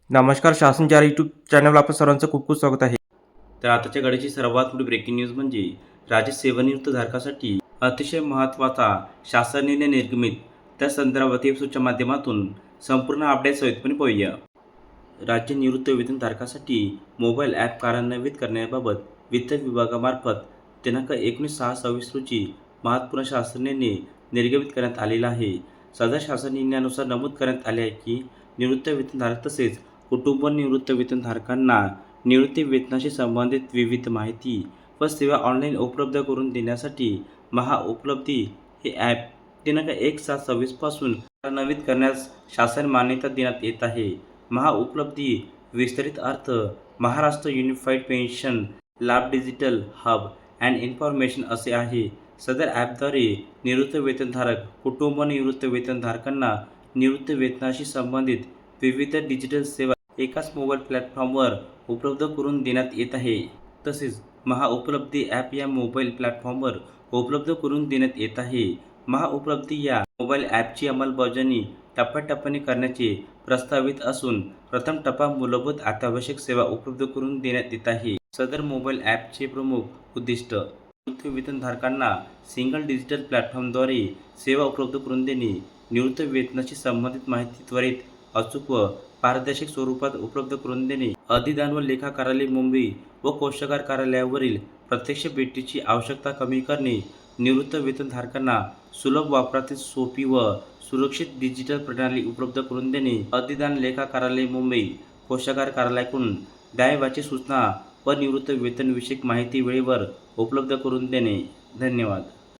नमस्कार. शासन चार यूट्यूब चॅनलवर आपलं सर्वांचं खूप खूप स्वागत आहे. तर आताच्या घडीची सर्वात मोठी ब्रेकिंग न्यूज म्हणजे राज्य सेवानिवृत्त धारकासाठी अतिशय महत्त्वाचा शासन निर्णय निर्गमित. त्या संदर्भात एपिसोडच्या माध्यमातून संपूर्ण अपडेट सहितपणे पाहूया. राज्य निवृत्त वेतनधारकासाठी मोबाईल ॲप कार्यान्वित करण्याबाबत वित्त विभागामार्फत दिनांक 19/6/26 रोजी महत्त्वपूर्ण शासन निर्णय निर्गमित करण्यात आलेला आहे. सदर शासन निर्णयानुसार नमूद करण्यात आले आहे की निवृत्त वेतनधारक तसेच कुटुंब निवृत्त वेतनधारकांना निवृत्ती वेतनाशी संबंधित विविध माहिती व सेवा ऑनलाईन उपलब्ध करून देण्यासाठी महाउपलब्धी हे ॲप दिनांक 1/7/26 पासून कार्यान्वित करण्यास शासन मान्यता देण्यात येत आहे. महाउपलब्धी विस्तारित अर्थ महाराष्ट्र युनिफाईड पेन्शन लाभ डिजिटल हब अँड इन्फॉर्मेशन असे आहे. सदर ॲपद्वारे निवृत्त वेतनधारक कुटुंब निवृत्त वेतनधारकांना निवृत्त वेतनाशी संबंधित विविध डिजिटल सेवा एकाच मोबाईल प्लॅटफॉर्मवर उपलब्ध करून देण्यात येत आहे. तसेच महाउपलब्धी ॲप या मोबाईल प्लॅटफॉर्मवर उपलब्ध करून देण्यात येत आहे. महाउपलब्धी या मोबाईल ॲपची अंमलबजावणी टप्प्याटप्प्याने करण्याचे प्रस्तावित असून प्रथम टप्पा मूलभूत अत्यावश्यक सेवा उपलब्ध करून देण्यात येत आहे. सदर मोबाईल ॲपचे प्रमुख उद्दिष्ट निवृत्त वेतनधारकांना सिंगल डिजिटल प्लॅटफॉर्मद्वारे सेवा उपलब्ध करून देणे, निवृत्त वेतनाशी संबंधित माहिती त्वरित, अचूक व पारदर्शक स्वरूपात उपलब्ध करून देणे, अधिदान व लेखा कार्यालय मुंबई व कोषागार कार्यालयावरील प्रत्यक्ष भेटीची आवश्यकता कमी करणे, निवृत्त वेतनधारकांना सुलभ वापरातील सोपी व सुरक्षित डिजिटल प्रणाली उपलब्ध करून देणे, अधिदान लेखा कार्यालय मुंबई कोषागार कार्यालयाकडून द्यावयाची सूचना व निवृत्त वेतनविषयक माहिती वेळेवर उपलब्ध करून देणे. धन्यवाद.